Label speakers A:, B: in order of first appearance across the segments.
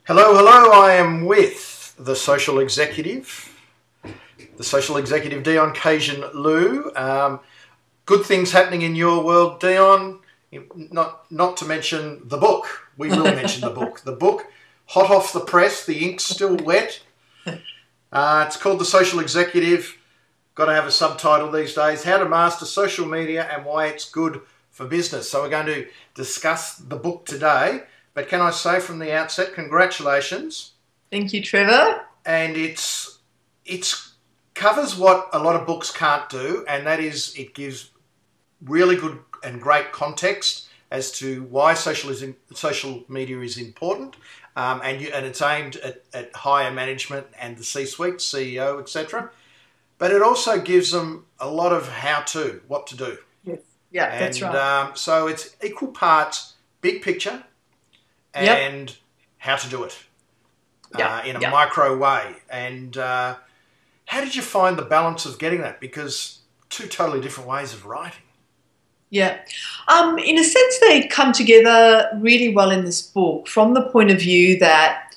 A: Hello, hello, I am with the social executive Dionne Lew. Good things happening in your world, Dionne. Not to mention the book. We will mention the book. The book, hot off the press, the ink's still wet. It's called The Social Executive. Got to have a subtitle these days. How to Master Social Media and Why It's Good for Business. So we're going to discuss the book today. But can I say from the outset, congratulations.
B: Thank you, Trevor.
A: And it's covers what a lot of books can't do, and that is it gives really good and great context as to why social media is important, and it's aimed at higher management and the C-suite, CEO, etc. But it also gives them a lot of how-to, what to do.
B: Yes. Yeah, that's right.
A: So it's equal parts big picture and how to do it in a micro way. And how did you find the balance of getting that? Because two totally different ways of writing.
B: Yeah. In a sense, they come together really well in this book from the point of view that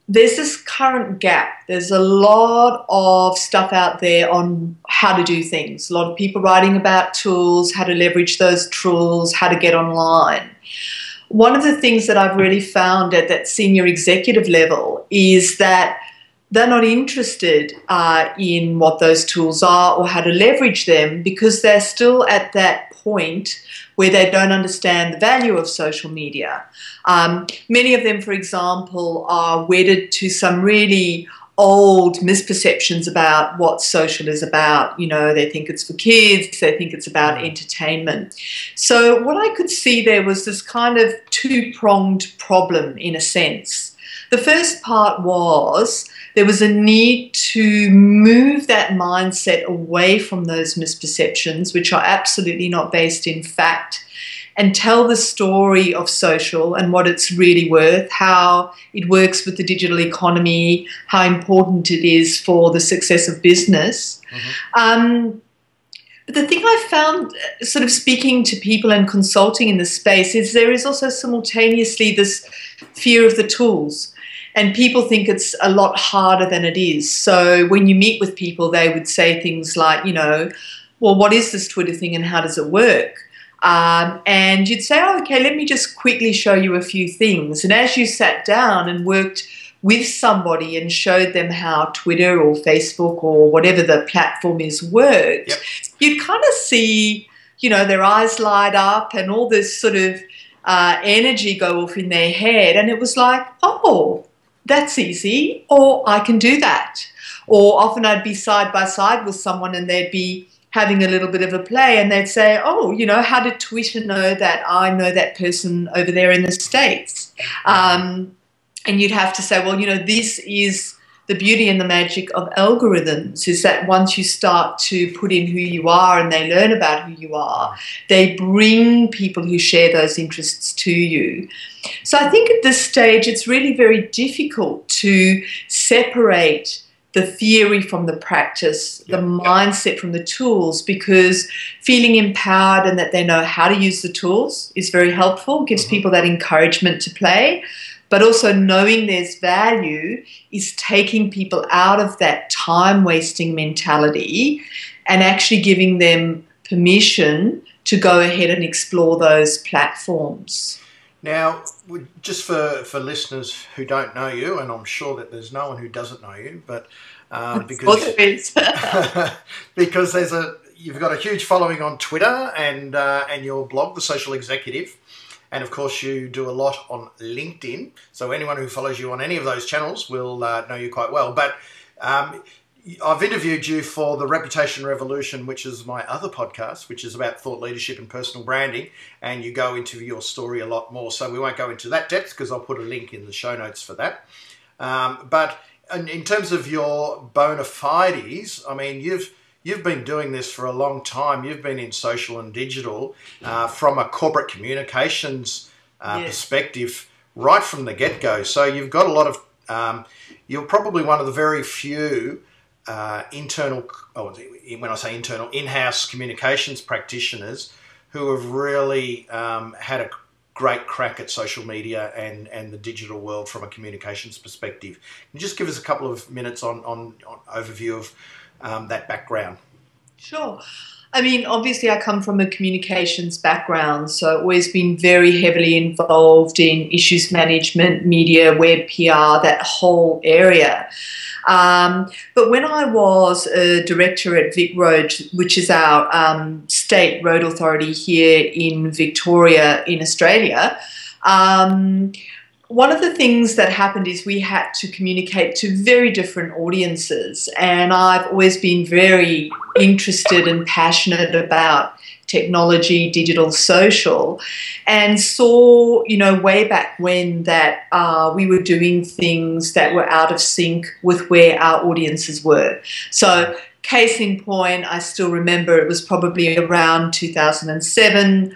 B: there's this current gap. There's a lot of stuff out there on how to do things. A lot of people writing about tools, how to leverage those tools, how to get online. One of the things that I've really found at that senior executive level is that they're not interested in what those tools are or how to leverage them, because they're still at that point where they don't understand the value of social media. Many of them, for example, are wedded to some really old misperceptions about what social is about. You know, they think it's for kids, they think it's about entertainment. So what I could see there was this kind of two-pronged problem in a sense. The first part was there was a need to move that mindset away from those misperceptions, which are absolutely not based in fact, and tell the story of social and what it's really worth, how it works with the digital economy, how important it is for the success of business. Mm-hmm. But the thing I found sort of speaking to people and consulting in this space is there is also simultaneously this fear of the tools. And people think it's a lot harder than it is. So when you meet with people, they would say things like, you know, well, what is this Twitter thing and how does it work? And you'd say, oh, okay, let me just quickly show you a few things. And as you sat down and worked with somebody and showed them how Twitter or Facebook or whatever the platform is worked, you'd kind of see, you know, their eyes light up and all this sort of energy go off in their head. And it was like, oh, that's easy, or I can do that. Or often I'd be side by side with someone and they'd be having a little bit of a play and they'd say, oh, you know, how did Twitter know that I know that person over there in the States? And you'd have to say, well, you know, this is the beauty and the magic of algorithms, is that once you start to put in who you are and they learn about who you are, they bring people who share those interests to you. So I think at this stage it's really very difficult to separate the theory from the practice, the mindset from the tools, because feeling empowered and that they know how to use the tools is very helpful, gives people that encouragement to play. But also knowing there's value is taking people out of that time-wasting mentality and actually giving them permission to go ahead and explore those platforms.
A: Now, just for listeners who don't know you, and I'm sure that there's no one who doesn't know you, but because you've got a huge following on Twitter and your blog, The Social Executive. And, of course, you do a lot on LinkedIn. So anyone who follows you on any of those channels will know you quite well. But I've interviewed you for The Reputation Revolution, which is my other podcast, which is about thought leadership and personal branding. And you go into your story a lot more. So we won't go into that depth because I'll put a link in the show notes for that. But in terms of your bona fides, I mean, You've been doing this for a long time. You've been in social and digital from a corporate communications perspective right from the get-go. So you've got a lot of, you're probably one of the very few in-house communications practitioners who have really had great crack at social media and the digital world from a communications perspective. Can you just give us a couple of minutes on overview of that background?
B: Sure. I mean, obviously I come from a communications background, so I've always been very heavily involved in issues management, media, web, PR, that whole area. But when I was a director at Vic Road, which is our state road authority here in Victoria in Australia, one of the things that happened is we had to communicate to very different audiences, and I've always been very interested and passionate about technology, digital, social, and saw, way back when that we were doing things that were out of sync with where our audiences were. So case in point, I still remember it was probably around 2007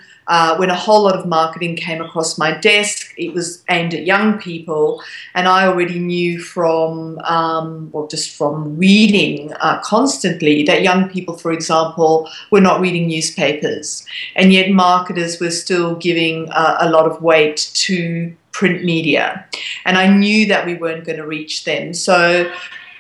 B: when a whole lot of marketing came across my desk. It was aimed at young people, and I already knew from, just from reading constantly that young people, for example, were not reading newspapers, and yet marketers were still giving a lot of weight to print media, and I knew that we weren't going to reach them. So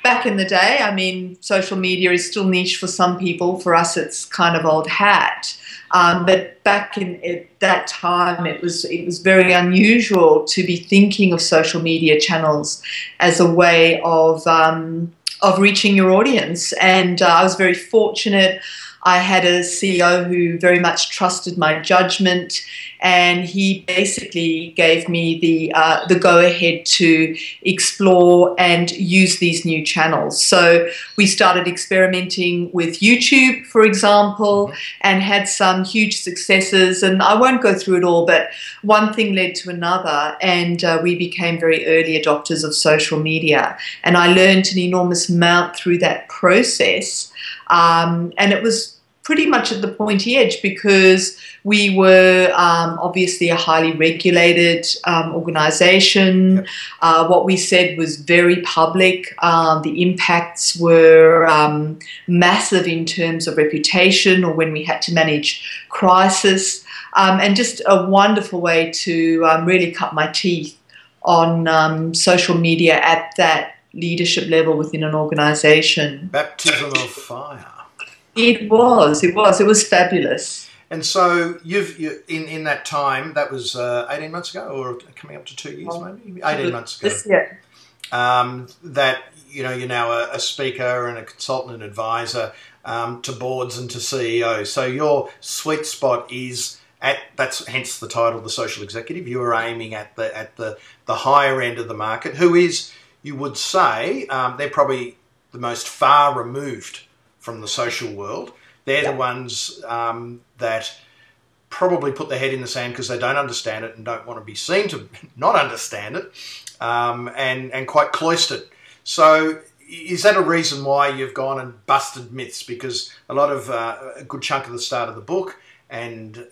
B: back in the day, I mean, social media is still niche for some people. For us, it's kind of old hat. But back at that time, it was very unusual to be thinking of social media channels as a way of reaching your audience. And I was very fortunate. I had a CEO who very much trusted my judgment, and he basically gave me the go-ahead to explore and use these new channels. So we started experimenting with YouTube, for example, and had some huge successes. And I won't go through it all, but one thing led to another, and we became very early adopters of social media. And I learned an enormous amount through that process. And it was pretty much at the pointy edge because we were obviously a highly regulated organisation.
A: Yep.
B: What we said was very public. The impacts were massive in terms of reputation or when we had to manage crisis, and just a wonderful way to really cut my teeth on social media at that leadership level within an organisation.
A: Baptism of fire.
B: It was fabulous.
A: And so you in that time, that was 18 months ago, or coming up to 2 years, maybe 18 months ago.
B: Yeah.
A: That you're now a speaker and a consultant and advisor to boards and to CEOs. So your sweet spot is that's hence the title, the social executive. You are aiming at the higher end of the market, who is, you would say, they're probably the most far removed from the social world. They're the ones that probably put their head in the sand because they don't understand it and don't want to be seen to not understand it, and quite cloistered. So is that a reason why you've gone and busted myths? Because a lot of a good chunk of the start of the book and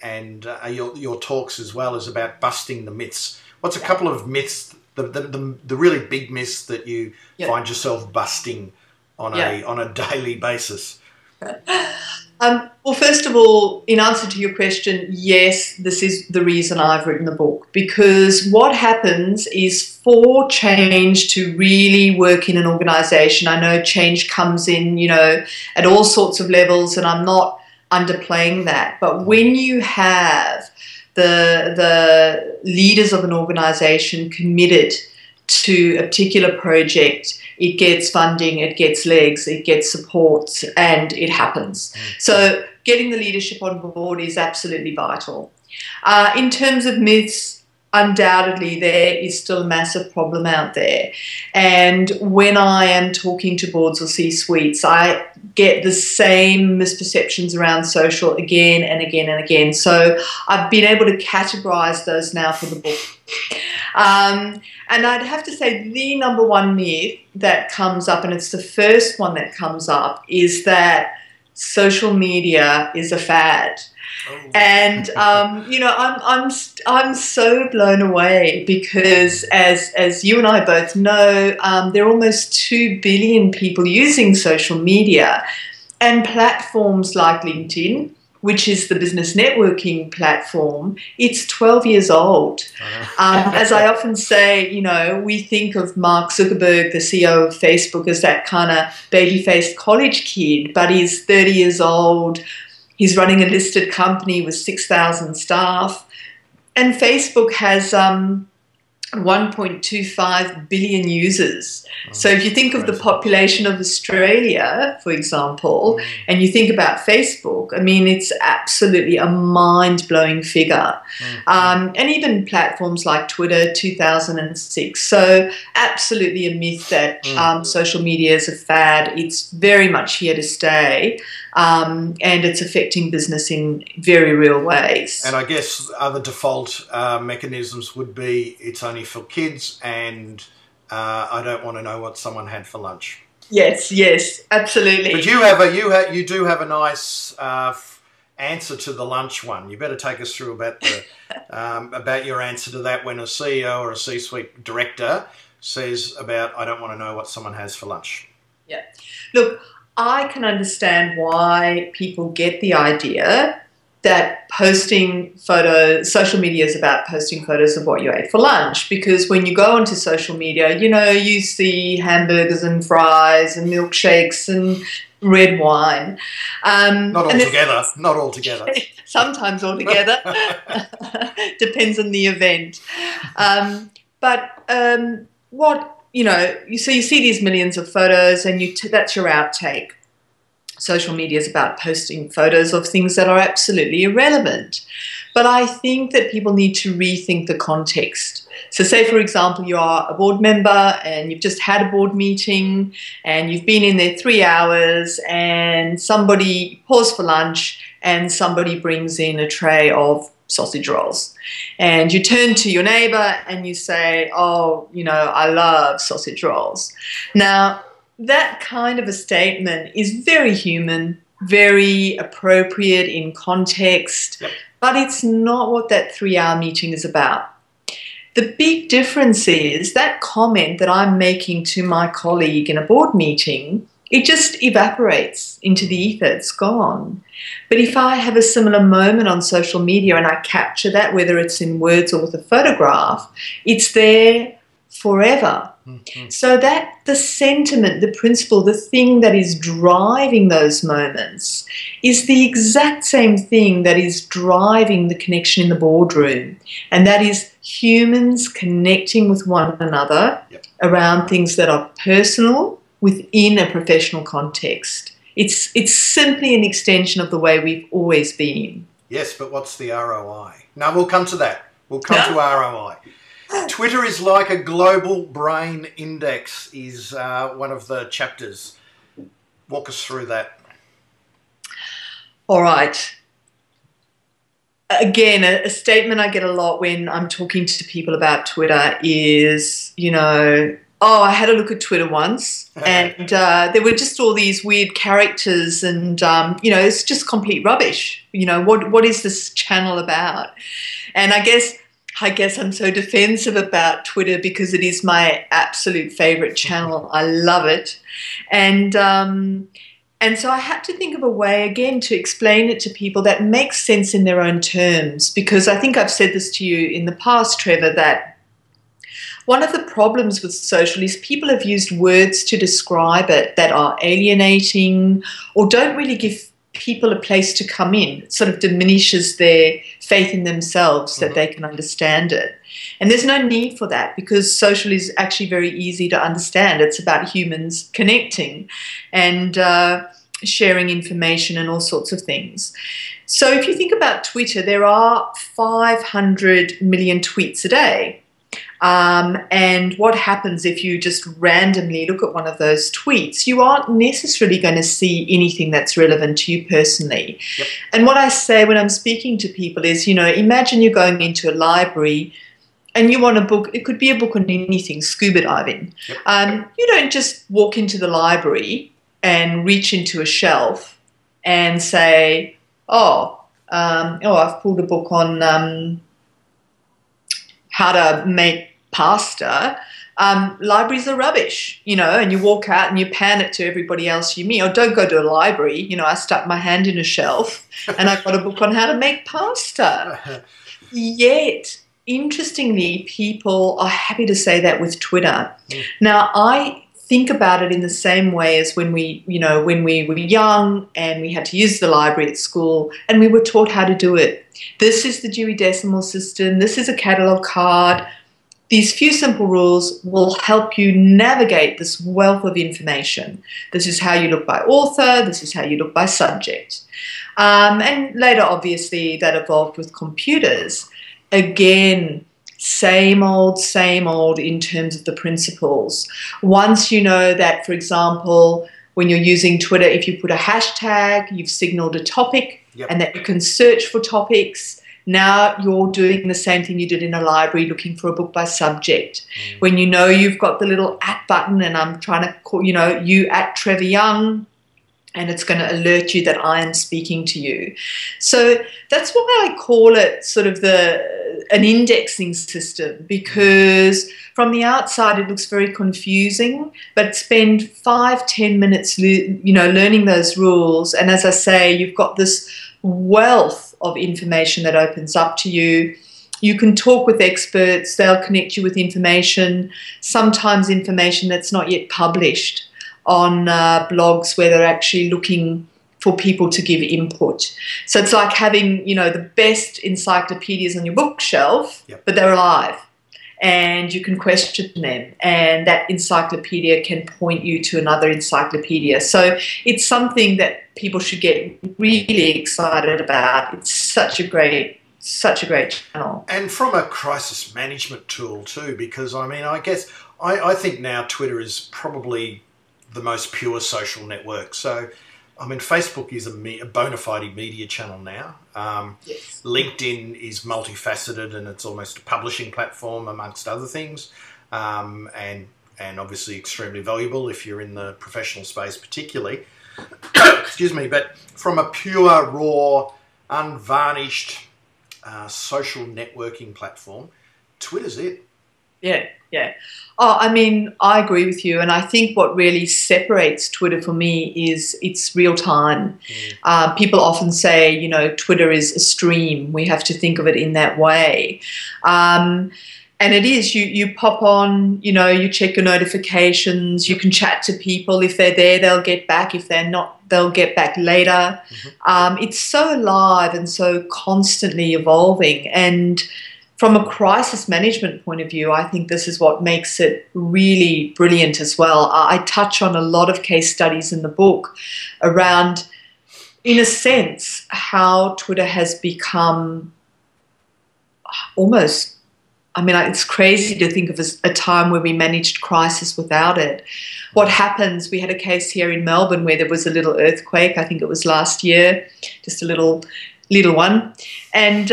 A: your talks as well is about busting the myths. What's a couple of myths, the really big myths that you find yourself busting on a daily basis?
B: Well, first of all, in answer to your question, yes, this is the reason I've written the book, because what happens is for change to really work in an organisation, I know change comes in, at all sorts of levels, and I'm not underplaying that, but when you have the leaders of an organisation committed to a particular project, it gets funding, it gets legs, it gets support, and it happens. So getting the leadership on board is absolutely vital. In terms of myths, undoubtedly there is still a massive problem out there. And when I am talking to boards or C-suites, I get the same misperceptions around social again and again and again. So I've been able to categorise those now for the book. And I'd have to say the number one myth that comes up, and it's the first one that comes up, is that social media is a fad. Oh. And I'm so blown away because as you and I both know, there are almost 2 billion people using social media, and platforms like LinkedIn, which is the business networking platform, it's 12 years old. As I often say, you know, we think of Mark Zuckerberg, the CEO of Facebook, as that kind of baby-faced college kid, but he's 30 years old. He's running a listed company with 6,000 staff. And Facebook has 1.25 billion users. So if you think of the population of Australia, for example, and you think about Facebook, I mean, it's absolutely a mind-blowing figure. And even platforms like Twitter, 2006. So absolutely a myth that social media is a fad. It's very much here to stay, and it's affecting business in very real ways.
A: And I guess other default mechanisms would be it's only for kids, and I don't want to know what someone had for lunch.
B: Yes, absolutely.
A: But you do have a nice answer to the lunch one. You better take us through about the about your answer to that when a CEO or a C-suite director says about I don't want to know what someone has for lunch.
B: Yeah, look, I can understand why people get the idea that posting photos, social media is about posting photos of what you ate for lunch, because when you go onto social media, you know, you see hamburgers and fries and milkshakes and red wine.
A: Not all together.
B: Sometimes all together. Depends on the event. What, you know, so you see these millions of photos and that's your outtake. Social media is about posting photos of things that are absolutely irrelevant. But I think that people need to rethink the context. So say, for example, you are a board member and you've just had a board meeting and you've been in there 3 hours and somebody paused for lunch and somebody brings in a tray of sausage rolls. And you turn to your neighbour and you say, oh, you know, I love sausage rolls. Now, that kind of a statement is very human, very appropriate in context, but it's not what that 3-hour meeting is about. The big difference is that comment that I'm making to my colleague in a board meeting, it just evaporates into the ether, it's gone. But if I have a similar moment on social media and I capture that, whether it's in words or with a photograph, it's there forever. So that the sentiment, the principle, the thing that is driving those moments is the exact same thing that is driving the connection in the boardroom. And that is humans connecting with one another around things that are personal within a professional context. It's simply an extension of the way we've always been.
A: Yes, but what's the ROI? No, we'll come to that. We'll come to ROI. Twitter is like a global brain index is one of the chapters. Walk us through that.
B: All right. Again, a statement I get a lot when I'm talking to people about Twitter is, you know, oh, I had a look at Twitter once and there were just all these weird characters and, you know, it's just complete rubbish. You know, what is this channel about? And I guess I'm so defensive about Twitter because it is my absolute favorite channel. I love it. And so I had to think of a way, again, to explain it to people that makes sense in their own terms, because I think I've said this to you in the past, Trevor, that one of the problems with social is people have used words to describe it that are alienating or don't really give people a place to come in. It sort of diminishes their faith in themselves that they can understand it. And there's no need for that because social is actually very easy to understand. It's about humans connecting and sharing information and all sorts of things. So if you think about Twitter, there are 500 million tweets a day. And what happens if you just randomly look at one of those tweets? You aren't necessarily going to see anything that's relevant to you personally. And what I say when I'm speaking to people is, you know, imagine you're going into a library and you want a book. It could be a book on anything, scuba diving. You don't just walk into the library and reach into a shelf and say, I've pulled a book on how to make pasta. libraries are rubbish, you know, and you walk out and you pan it to everybody else you meet. Or don't go to a library. You know, I stuck my hand in a shelf and I got a book on how to make pasta. Yet, interestingly, people are happy to say that with Twitter. Now, I think about it in the same way as when we were young and we had to use the library at school and we were taught how to do it. This is the Dewey Decimal System. This is a catalogue card. These few simple rules will help you navigate this wealth of information. This is how you look by author. This is how you look by subject. And later, obviously, that evolved with computers. Again, same old in terms of the principles. Once you know that, for example, when you're using Twitter, if you put a hashtag, you've signaled a topic, and that you can search for topics. Now you're doing the same thing you did in a library, looking for a book by subject. When you know you've got the little @ button and I'm trying to call, you know, you @ Trevor Young, and it's going to alert you that I am speaking to you. So that's why I call it sort of an indexing system, because from the outside it looks very confusing, but spend 5-10 minutes, you know, learning those rules. And as I say, you've got this wealth of information that opens up to you. You can talk with experts. They'll connect you with information, sometimes information that's not yet published on blogs where they're actually looking for people to give input. So it's like having, you know, the best encyclopedias on your bookshelf, but they're alive and you can question them, and that encyclopedia can point you to another encyclopedia. So it's something that people should get really excited about. It's such a great channel.
A: And from a crisis management tool too, because I mean, I guess I think now Twitter is probably the most pure social network. So, I mean, Facebook is a bona fide media channel now. LinkedIn is multifaceted and it's almost a publishing platform amongst other things, and obviously extremely valuable if you're in the professional space particularly. Excuse me, but from a pure, raw, unvarnished social networking platform, Twitter's it.
B: Yeah. Oh, I mean, I agree with you. And I think what really separates Twitter for me is it's real time. People often say, you know, Twitter is a stream. We have to think of it in that way. And it is. You pop on, you know, you check your notifications. You can chat to people. If they're there, they'll get back. If they're not, they'll get back later. It's so alive and so constantly evolving. And from a crisis management point of view, I think this is what makes it really brilliant as well. I touch on a lot of case studies in the book around, in a sense, how Twitter has become almost, I mean, it's crazy to think of as a time where we managed crisis without it. What happens, we had a case here in Melbourne where there was a little earthquake, I think it was last year, just a little one. And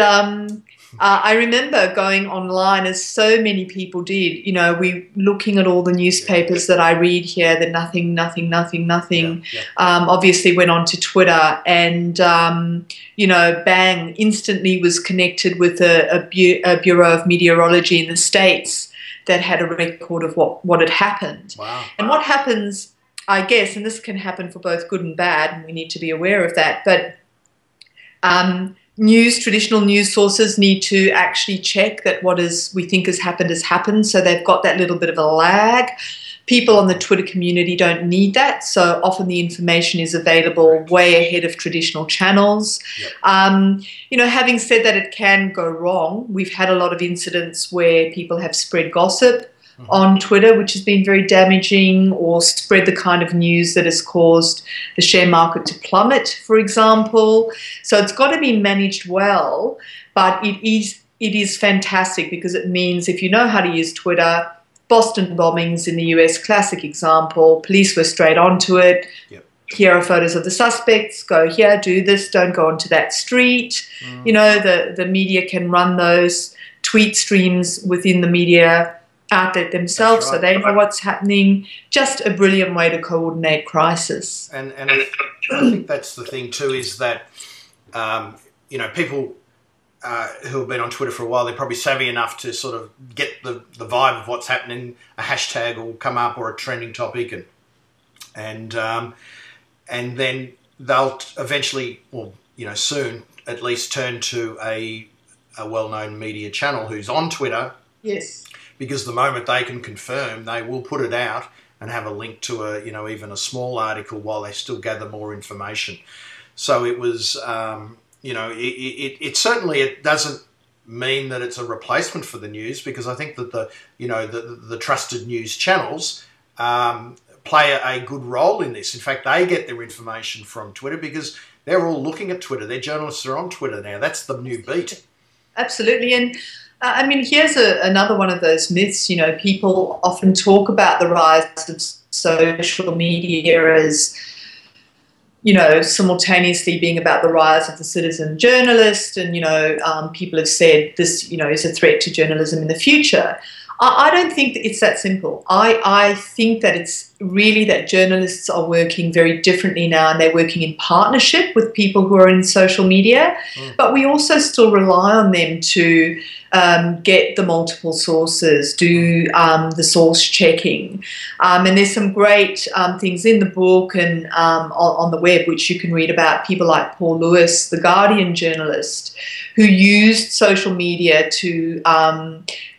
B: I remember going online, as so many people did, you know, we looking at all the newspapers that I read here, that nothing. Obviously went on to Twitter and, you know, bang, instantly was connected with a Bureau of Meteorology in the States that had a record of what had happened.
A: Wow.
B: And what happens, I guess, and this can happen for both good and bad, and we need to be aware of that, but traditional news sources need to actually check that what we think has happened, so they've got that little bit of a lag. People on the Twitter community don't need that, so often the information is available way ahead of traditional channels. You know, having said that, it can go wrong. We've had a lot of incidents where people have spread gossip on Twitter, which has been very damaging, or spread the kind of news that has caused the share market to plummet, for example. So it's got to be managed well, but it is fantastic because it means if you know how to use Twitter, Boston bombings in the US, classic example, police were straight onto it. Here are photos of the suspects, go here, do this, don't go onto that street. You know, the media can run those tweet streams within the media outlet themselves, so they know what's happening. Just a brilliant way to coordinate crisis.
A: And I think that's the thing too, is that, you know, people who have been on Twitter for a while, they're probably savvy enough to sort of get the vibe of what's happening. A hashtag will come up or a trending topic, and then they'll eventually, or soon at least, turn to a well-known media channel who's on Twitter.
B: Yes.
A: Because the moment they can confirm, they will put it out and have a link to even a small article while they still gather more information. So it was, it certainly doesn't mean that it's a replacement for the news, because I think that the trusted news channels play a good role in this. In fact, they get their information from Twitter because they're all looking at Twitter. Their journalists are on Twitter now. That's the new beat.
B: Absolutely. And I mean, here's another one of those myths. People often talk about the rise of social media as, simultaneously being about the rise of the citizen journalist. And, people have said this, is a threat to journalism in the future. I don't think that it's that simple. I think that it's really that journalists are working very differently now, and they're working in partnership with people who are in social media. But we also still rely on them to get the multiple sources, do the source checking. And there's some great things in the book and on the web which you can read about people like Paul Lewis, the Guardian journalist, who used social media to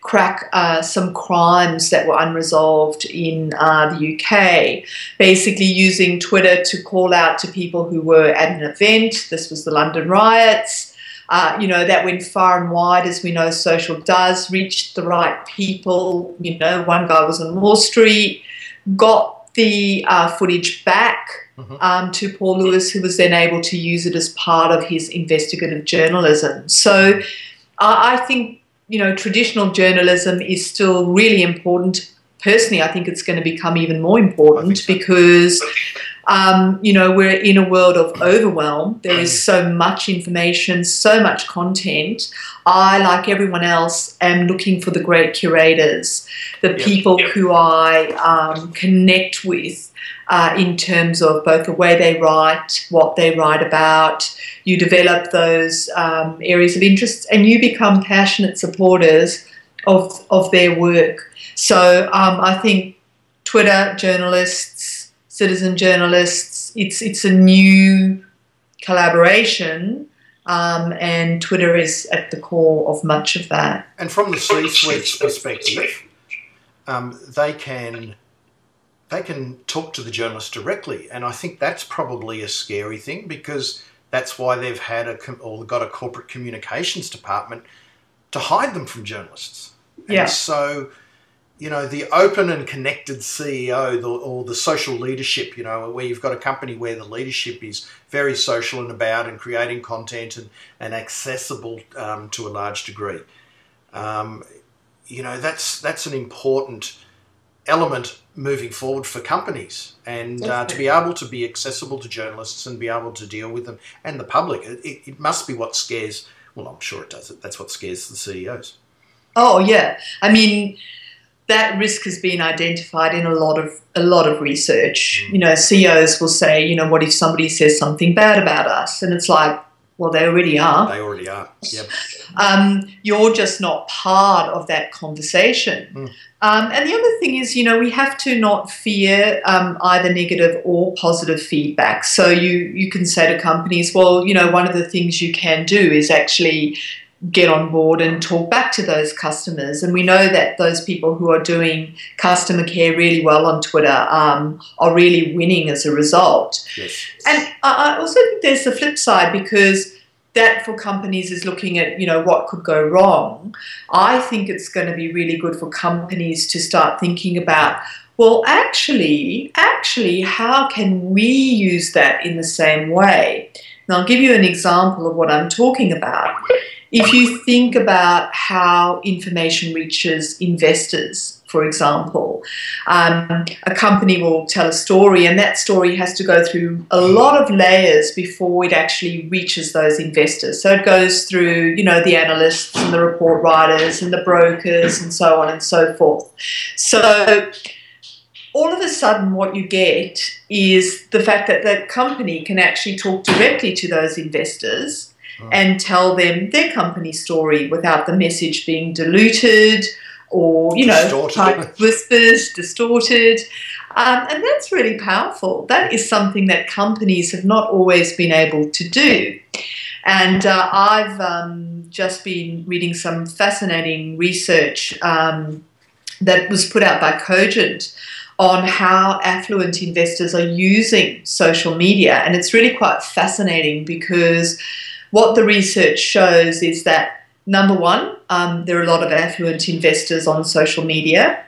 B: crack some crimes that were unresolved in the UK, basically using Twitter to call out to people who were at an event. This was the London riots. That went far and wide, as we know social does, reached the right people. One guy was on Wall Street, got the footage back to Paul Lewis, who was then able to use it as part of his investigative journalism. So I think, traditional journalism is still really important. Personally, I think it's going to become even more important because, we're in a world of overwhelm. There is so much information, so much content. I, like everyone else, am looking for the great curators, the people who I connect with in terms of both the way they write, what they write about. You develop those areas of interest and you become passionate supporters of their work. So I think Twitter journalists, citizen journalists, it's a new collaboration, and Twitter is at the core of much of that.
A: And from the C-suite's perspective, they can talk to the journalists directly, and I think that's probably a scary thing, because that's why they've had got a corporate communications department to hide them from journalists.
B: Yeah.
A: And so, the open and connected CEO or the social leadership, where you've got a company where the leadership is very social and about and creating content and accessible to a large degree. That's an important element moving forward for companies, and to be able to be accessible to journalists and be able to deal with them and the public. It must be what scares, well, I'm sure it does. That's what scares the CEOs.
B: Oh, yeah. I mean, that risk has been identified in a lot of research. CEOs will say, what if somebody says something bad about us? And it's like, well, they already are.
A: They already are, yep.
B: You're just not part of that conversation. And the other thing is, we have to not fear either negative or positive feedback. So you can say to companies, well, one of the things you can do is actually get on board and talk back to those customers. And we know that those people who are doing customer care really well on Twitter are really winning as a result.
A: Yes.
B: And I also think there's the flip side, because that for companies is looking at, what could go wrong. I think it's going to be really good for companies to start thinking about, well, actually, how can we use that in the same way? And I'll give you an example of what I'm talking about. If you think about how information reaches investors, for example, a company will tell a story, and that story has to go through a lot of layers before it actually reaches those investors. So it goes through, the analysts and the report writers and the brokers and so on and so forth. So all of a sudden what you get is the fact that that company can actually talk directly to those investors and tell them their company story without the message being diluted or, you know, whispers, distorted. And that's really powerful. That is something that companies have not always been able to do. And I've just been reading some fascinating research that was put out by Cogent on how affluent investors are using social media. And it's really quite fascinating because what the research shows is that, number one, there are a lot of affluent investors on social media.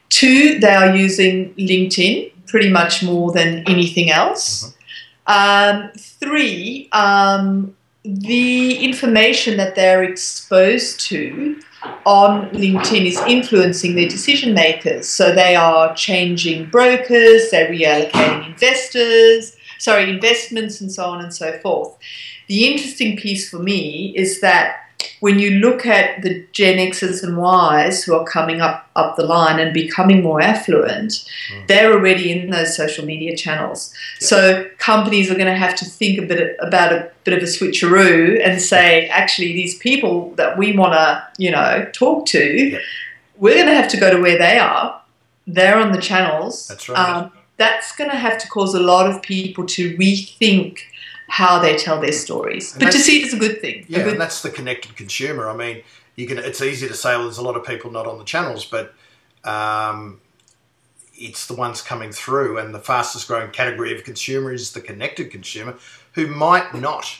B: Two, they are using LinkedIn pretty much more than anything else. Three, the information that they're exposed to on LinkedIn is influencing their decision makers. So they are changing brokers, they're reallocating investments and so on and so forth. The interesting piece for me is that when you look at the Gen X's and Y's who are coming up the line and becoming more affluent, they're already in those social media channels. Yeah. So companies are going to have to think about a bit of a switcheroo and say, actually, these people that we want to, you know, talk to, we're going to have to go to where they are. They're on the channels.
A: That's right.
B: That's going to have to cause a lot of people to rethink how they tell their stories, but to see it as a good thing.
A: Yeah, and that's the connected consumer. I mean, it's easy to say, well, there's a lot of people not on the channels, but it's the ones coming through, and the fastest growing category of consumer is the connected consumer, who might not,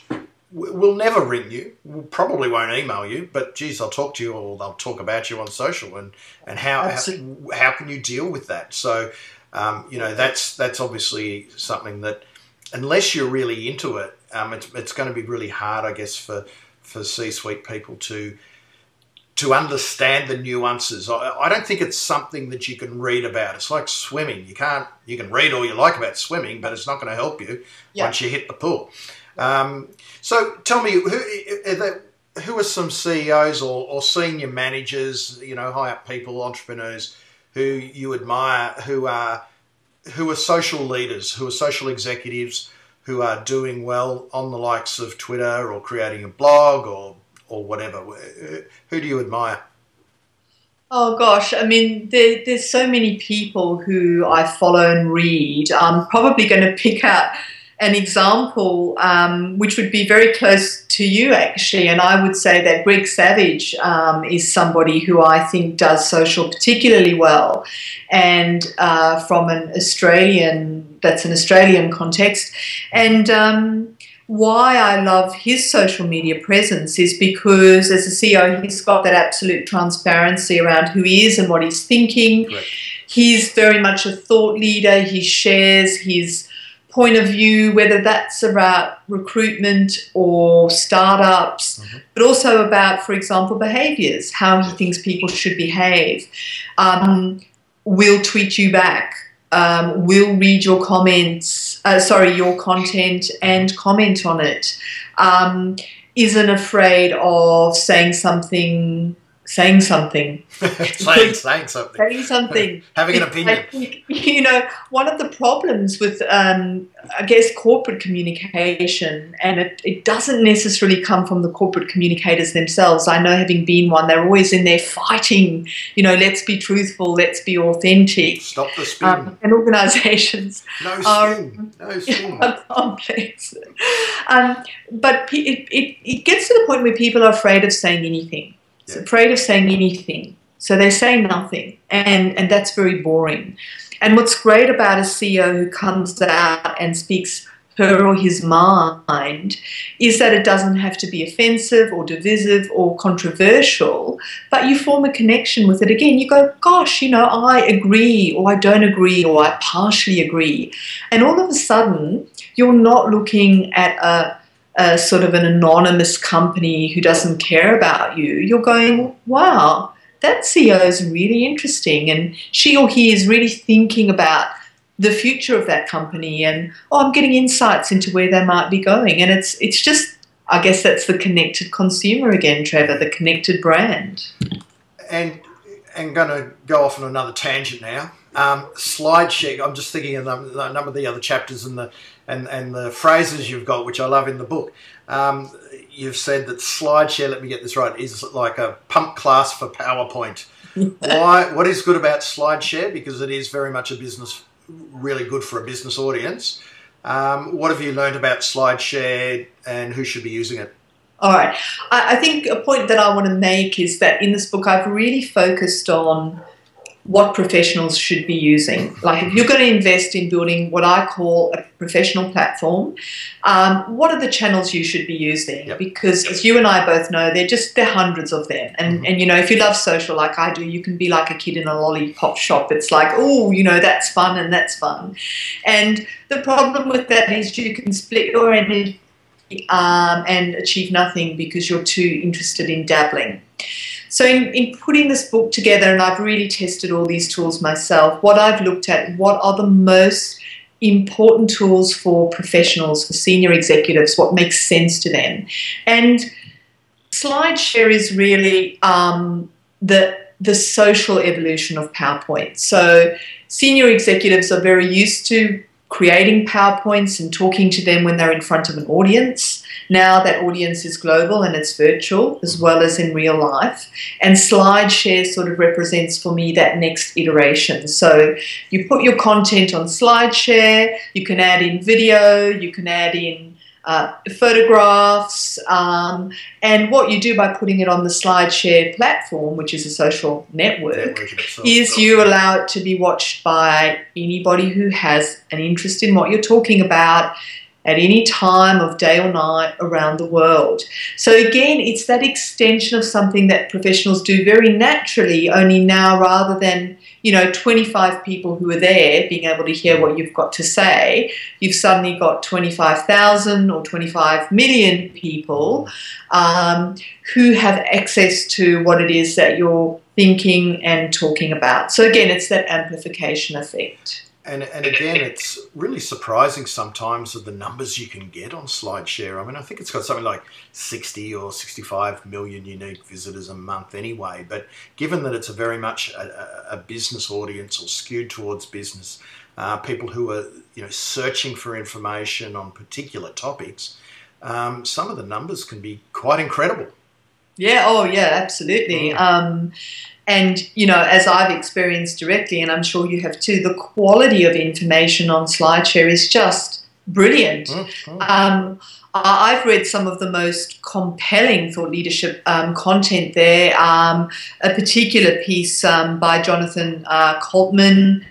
A: will never ring you, probably won't email you, but geez, I'll talk to you, or they'll talk about you on social, and how can you deal with that? So, you know, that's obviously something that, unless you're really into it, it's going to be really hard, I guess, for C-suite people to understand the nuances. I don't think it's something that you can read about. It's like swimming. You can read all you like about swimming, but it's not going to help you once you hit the pool. So tell me, who are some CEOs or senior managers, you know, high up people, entrepreneurs who you admire, who are social leaders, who are social executives, who are doing well on the likes of Twitter or creating a blog or whatever? Who do you admire?
B: Oh gosh, I mean, there's so many people who I follow and read. I'm probably going to pick out an example which would be very close to you, actually, and I would say that Greg Savage is somebody who I think does social particularly well, and from an Australian context. And why I love his social media presence is because as a CEO, he's got that absolute transparency around who he is and what he's thinking.
A: Right.
B: He's very much a thought leader. He shares his point of view, whether that's about recruitment or startups, but also about, for example, behaviours, how he thinks people should behave. We'll tweet you back. We'll read your comments, your content and comment on it. Isn't afraid of saying something. Saying something.
A: Having an opinion.
B: I think, you know, one of the problems with, I guess, corporate communication, and it doesn't necessarily come from the corporate communicators themselves. I know, having been one, they're always in there fighting, you know, let's be truthful, let's be authentic.
A: Stop the spin.
B: And organisations
A: are
B: complex. But it gets to the point where people are afraid of saying anything. Afraid of saying anything. So they say nothing, and that's very boring. And what's great about a CEO who comes out and speaks her or his mind is that it doesn't have to be offensive or divisive or controversial, but you form a connection with it. Again, you go, gosh, you know, I agree, or I don't agree, or I partially agree. And all of a sudden, you're not looking at a sort of an anonymous company who doesn't care about you. You're going, wow, that CEO is really interesting, and she or he is really thinking about the future of that company, and I'm getting insights into where they might be going. And it's just, I guess that's the connected consumer again, Trevor, the connected brand.
A: And going to go off on another tangent now. Slide sheet. I'm just thinking of a number of the other chapters and the phrases you've got, which I love in the book. you've said that SlideShare, let me get this right, is like a pump class for PowerPoint. What is good about SlideShare? Because it is very much really good for a business audience. What have you learned about SlideShare and who should be using it?
B: All right. I think a point that I want to make is that in this book, I've really focused on what professionals should be using. Like if you're going to invest in building what I call a professional platform, what are the channels you should be using?
A: Yep.
B: Because as you and I both know, there are hundreds of them. And you know, if you love social like I do, you can be like a kid in a lollipop shop. It's like, oh, you know, that's fun and that's fun. And the problem with that is you can split your energy and achieve nothing because you're too interested in dabbling. So in putting this book together, and I've really tested all these tools myself, what I've looked at, what are the most important tools for professionals, for senior executives, what makes sense to them. And SlideShare is really the social evolution of PowerPoint. So senior executives are very used to creating PowerPoints and talking to them when they're in front of an audience. Now that audience is global and it's virtual as well as in real life. And SlideShare sort of represents for me that next iteration. So you put your content on SlideShare, you can add in video, you can add in photographs, and what you do by putting it on the SlideShare platform, which is a social network, is you allow it to be watched by anybody who has an interest in what you're talking about at any time of day or night around the world. So again, it's that extension of something that professionals do very naturally, only now rather than, you know, 25 people who are there being able to hear what you've got to say, you've suddenly got 25,000 or 25 million people who have access to what it is that you're thinking and talking about. So again, it's that amplification effect.
A: And again, it's really surprising sometimes of the numbers you can get on SlideShare. I mean, I think it's got something like 60 or 65 million unique visitors a month anyway. But given that it's a very much a business audience or skewed towards business, people who are, you know, searching for information on particular topics, some of the numbers can be quite incredible.
B: Yeah, oh yeah, absolutely. And, you know, as I've experienced directly, and I'm sure you have too, the quality of information on SlideShare is just brilliant. I've read some of the most compelling thought leadership content there. A particular piece by Jonathan Coltman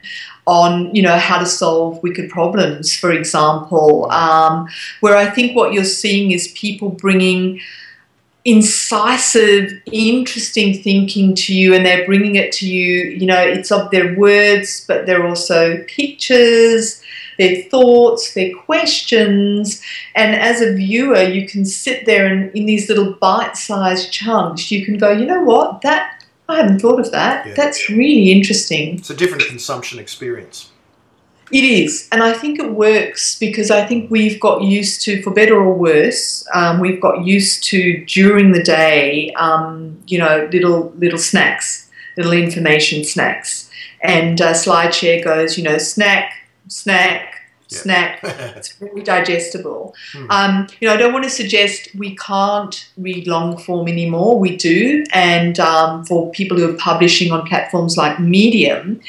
B: on, you know, how to solve wicked problems, for example, where I think what you're seeing is people bringing incisive, interesting thinking to you, and they're bringing it to you, you know, it's of their words, but they're also pictures, their thoughts, their questions, and as a viewer, you can sit there and in these little bite-sized chunks, you can go, you know what, that, I haven't thought of that, that's really interesting.
A: It's a different consumption experience.
B: It is, and I think it works because I think we've got used to, for better or worse, we've got used to during the day, you know, little snacks, little information snacks, and SlideShare goes, you know, snack, snack. It's very digestible. You know, I don't want to suggest we can't read long form anymore. We do, and for people who are publishing on platforms like Medium,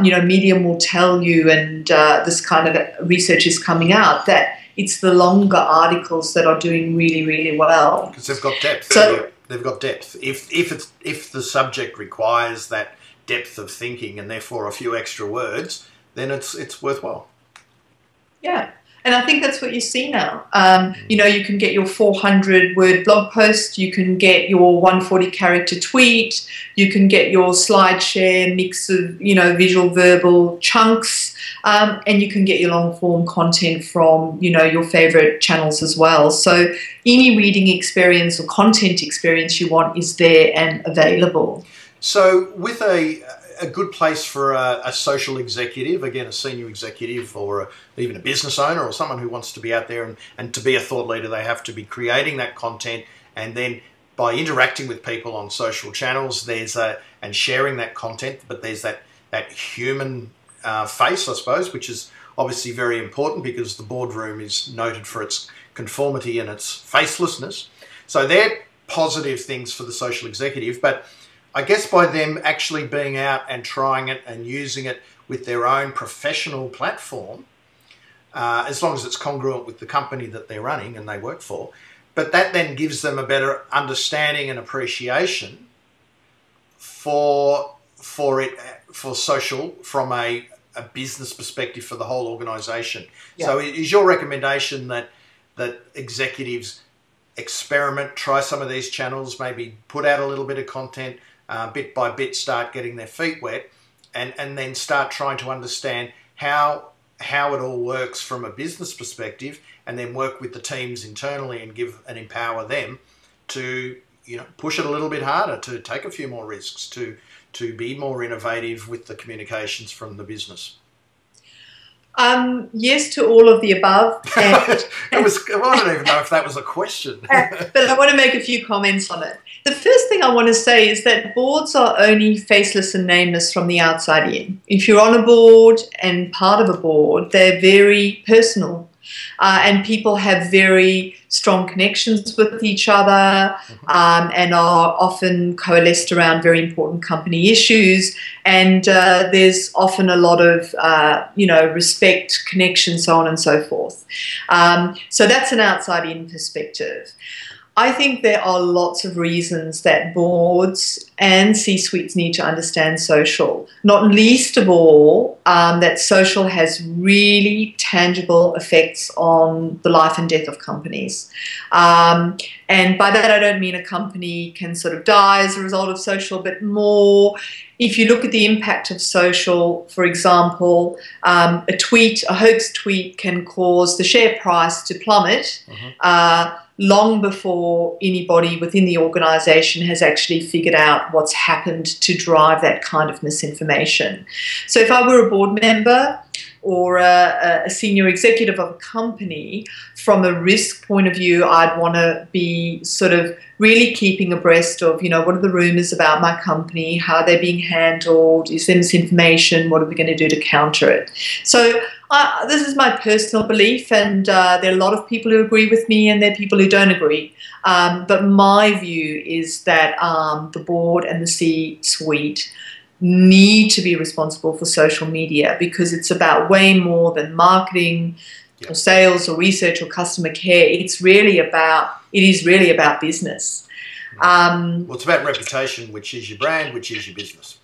B: you know, Medium will tell you, and this kind of research is coming out, that it's the longer articles that are doing really, really well
A: because they've got depth. So they've got depth. If the subject requires that depth of thinking and therefore a few extra words, then it's worthwhile.
B: Yeah, and I think that's what you see now. You know, you can get your 400-word blog post, you can get your 140-character tweet, you can get your SlideShare mix of, you know, visual, verbal chunks, and you can get your long-form content from, you know, your favorite channels as well. So any reading experience or content experience you want is there and available.
A: So with a good place for a social executive, again, a senior executive or even a business owner or someone who wants to be out there and to be a thought leader, they have to be creating that content, and then by interacting with people on social channels, and sharing that content, but there's that human face, I suppose, which is obviously very important because the boardroom is noted for its conformity and its facelessness. So they're positive things for the social executive, but I guess by them actually being out and trying it and using it with their own professional platform, as long as it's congruent with the company that they're running and they work for, but that then gives them a better understanding and appreciation for social from a business perspective for the whole organisation. Yeah. So is your recommendation that executives experiment, try some of these channels, maybe put out a little bit of content, bit by bit start getting their feet wet, and then start trying to understand how it all works from a business perspective, and then work with the teams internally and give and empower them to, you know, push it a little bit harder, to take a few more risks, to be more innovative with the communications from the business?
B: Yes to all of the above.
A: I don't even know if that was a question.
B: But I want to make a few comments on it. The first thing I want to say is that boards are only faceless and nameless from the outside in. If you're on a board and part of a board, they're very personal. And people have very strong connections with each other, and are often coalesced around very important company issues. And there's often a lot of, respect, connection, so on and so forth. So that's an outside-in perspective. I think there are lots of reasons that boards and C-suites need to understand social, not least of all that social has really tangible effects on the life and death of companies. And by that I don't mean a company can sort of die as a result of social, but more if you look at the impact of social. For example, a hoax tweet can cause the share price to plummet long before anybody within the organisation has actually figured out what's happened to drive that kind of misinformation. So if I were a board member or a senior executive of a company, from a risk point of view, I'd want to be sort of really keeping abreast of, what are the rumours about my company, how are they being handled, is there misinformation, what are we going to do to counter it? So this is my personal belief, and there are a lot of people who agree with me and there are people who don't agree. But my view is that the board and the C-suite need to be responsible for social media, because it's about way more than marketing or sales or research or customer care. It is really about business.
A: Well, it's about reputation, which is your brand, which is your business.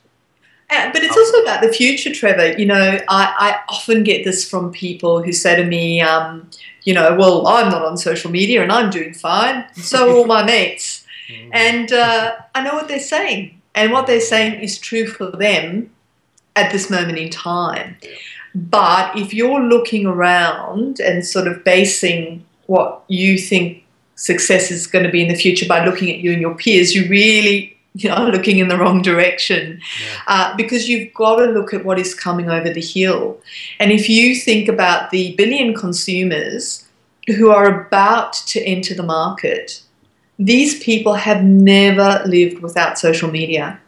B: But it's also about the future, Trevor. I often get this from people who say to me, well, I'm not on social media and I'm doing fine, and so are all my mates. And I know what they're saying. And what they're saying is true for them at this moment in time. But if you're looking around and sort of basing what you think success is going to be in the future by looking at you and your peers, you really looking in the wrong direction, because you've got to look at what is coming over the hill. And if you think about the billion consumers who are about to enter the market, these people have never lived without social media.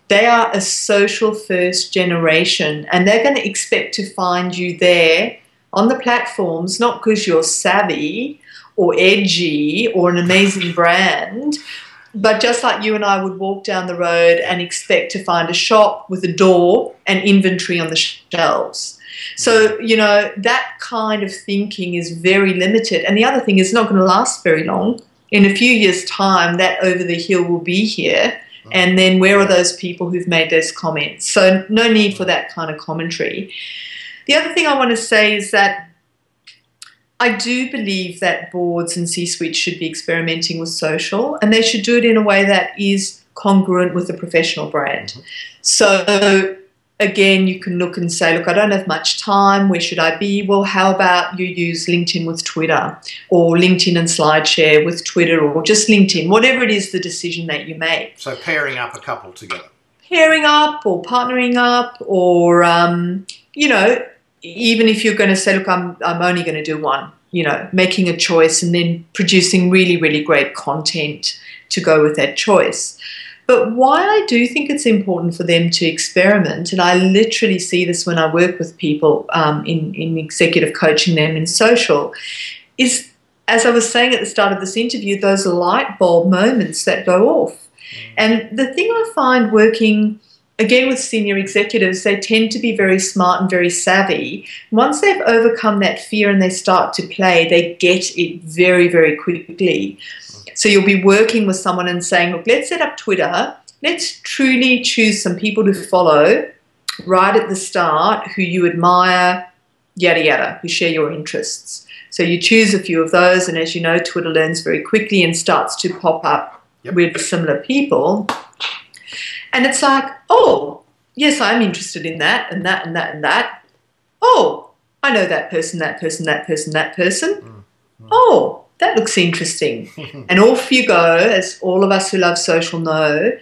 B: They are a social-first generation, and they're going to expect to find you there on the platforms, not because you're savvy or edgy or an amazing brand, but just like you and I would walk down the road and expect to find a shop with a door and inventory on the shelves. So, that kind of thinking is very limited. And the other thing is not going to last very long. In a few years' time, that over the hill will be here. And then where are those people who've made those comments? So no need for that kind of commentary. The other thing I want to say is that I do believe that boards and C-suites should be experimenting with social, and they should do it in a way that is congruent with the professional brand. So again, you can look and say, look, I don't have much time. Where should I be? Well, how about you use LinkedIn with Twitter, or LinkedIn and SlideShare with Twitter, or just LinkedIn, whatever it is the decision that you make.
A: So pairing up a couple together.
B: Pairing up or partnering up, or, even if you're going to say, look, I'm only going to do one, making a choice and then producing really, really great content to go with that choice. But why I do think it's important for them to experiment, and I literally see this when I work with people in executive coaching them in social, is as I was saying at the start of this interview, those light bulb moments that go off. And the thing I find working, again, with senior executives, they tend to be very smart and very savvy. Once they've overcome that fear and they start to play, they get it very, very quickly. So you'll be working with someone and saying, look, let's set up Twitter. Let's truly choose some people to follow right at the start who you admire, yada, yada, who share your interests. So you choose a few of those, and as you know, Twitter learns very quickly and starts to pop up with similar people. And it's like, oh, yes, I'm interested in that and that and that and that. Oh, I know that person, that person, that person, that person. Oh, that looks interesting. And off you go, as all of us who love social know,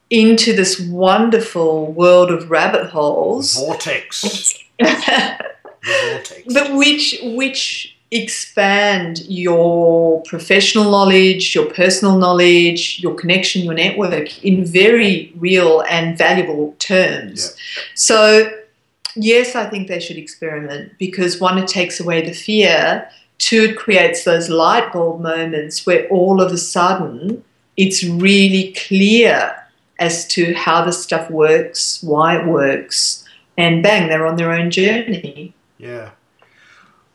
B: into this wonderful world of rabbit holes.
A: Vortex. Vortex.
B: But which expand your professional knowledge, your personal knowledge, your connection, your network in very real and valuable terms. Yeah. So, yes, I think they should experiment because, one, it takes away the fear. Two, it creates those light bulb moments where all of a sudden it's really clear as to how the stuff works, why it works, and bang, they're on their own journey.
A: Yeah.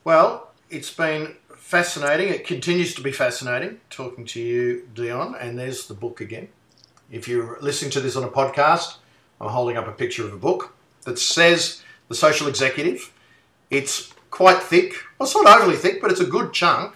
A: Well, it's been fascinating. It continues to be fascinating talking to you, Dionne, and there's the book again. If you're listening to this on a podcast, I'm holding up a picture of a book that says The Social Executive. It's quite thick. Well, it's not overly thick, but it's a good chunk,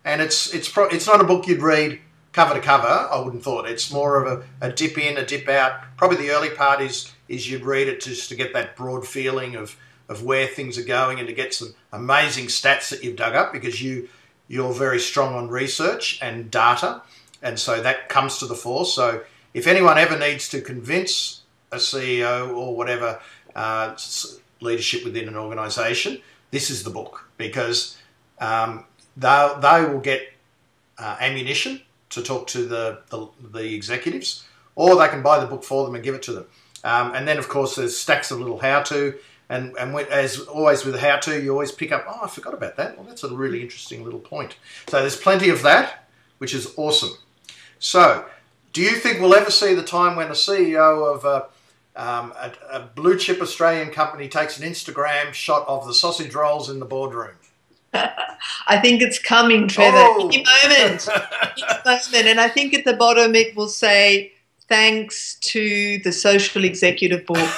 A: and it's not a book you'd read cover to cover, I wouldn't thought. It's more of a dip in, a dip out. Probably the early part is you'd read it just to get that broad feeling of where things are going and to get some amazing stats that you've dug up because you're very strong on research and data, and so that comes to the fore. So if anyone ever needs to convince a CEO or whatever leadership within an organisation, this is the book because they will get ammunition to talk to the executives, or they can buy the book for them and give it to them. And then, of course, there's stacks of little how-to. And as always with how-to, you always pick up, oh, I forgot about that. Well, that's a really interesting little point. So there's plenty of that, which is awesome. So do you think we'll ever see the time when a CEO of a blue-chip Australian company takes an Instagram shot of the sausage rolls in the boardroom?
B: I think it's coming, Trevor.
A: Oh.
B: Any moment. And I think at the bottom it will say, thanks to the Social Executive book.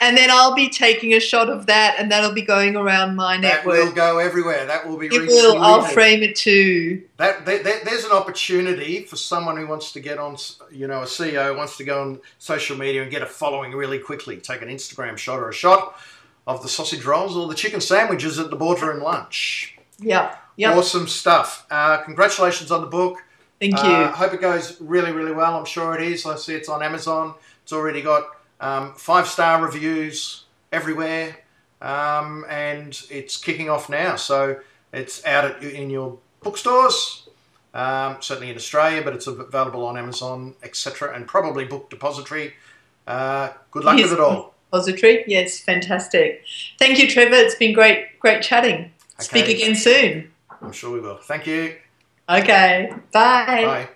B: And then I'll be taking a shot of that, and that'll be going around my network.
A: That will go everywhere. That will be
B: retweeted. It will. I'll frame it too.
A: There's an opportunity for someone who wants to get on, a CEO wants to go on social media and get a following really quickly. Take an Instagram shot or a shot of the sausage rolls or the chicken sandwiches at the boardroom lunch.
B: Yeah.
A: Awesome stuff. Congratulations on the book.
B: Thank you.
A: I hope it goes really, really well. I'm sure it is. I see it's on Amazon. It's already got 5-star reviews everywhere, and it's kicking off now. So it's out in your bookstores, certainly in Australia, but it's available on Amazon, etc., and probably Book Depository. Good luck with it all.
B: Depository, yes, fantastic. Thank you, Trevor. It's been great chatting. Okay. Speak again soon.
A: I'm sure we will. Thank you.
B: Okay, bye.
A: Bye.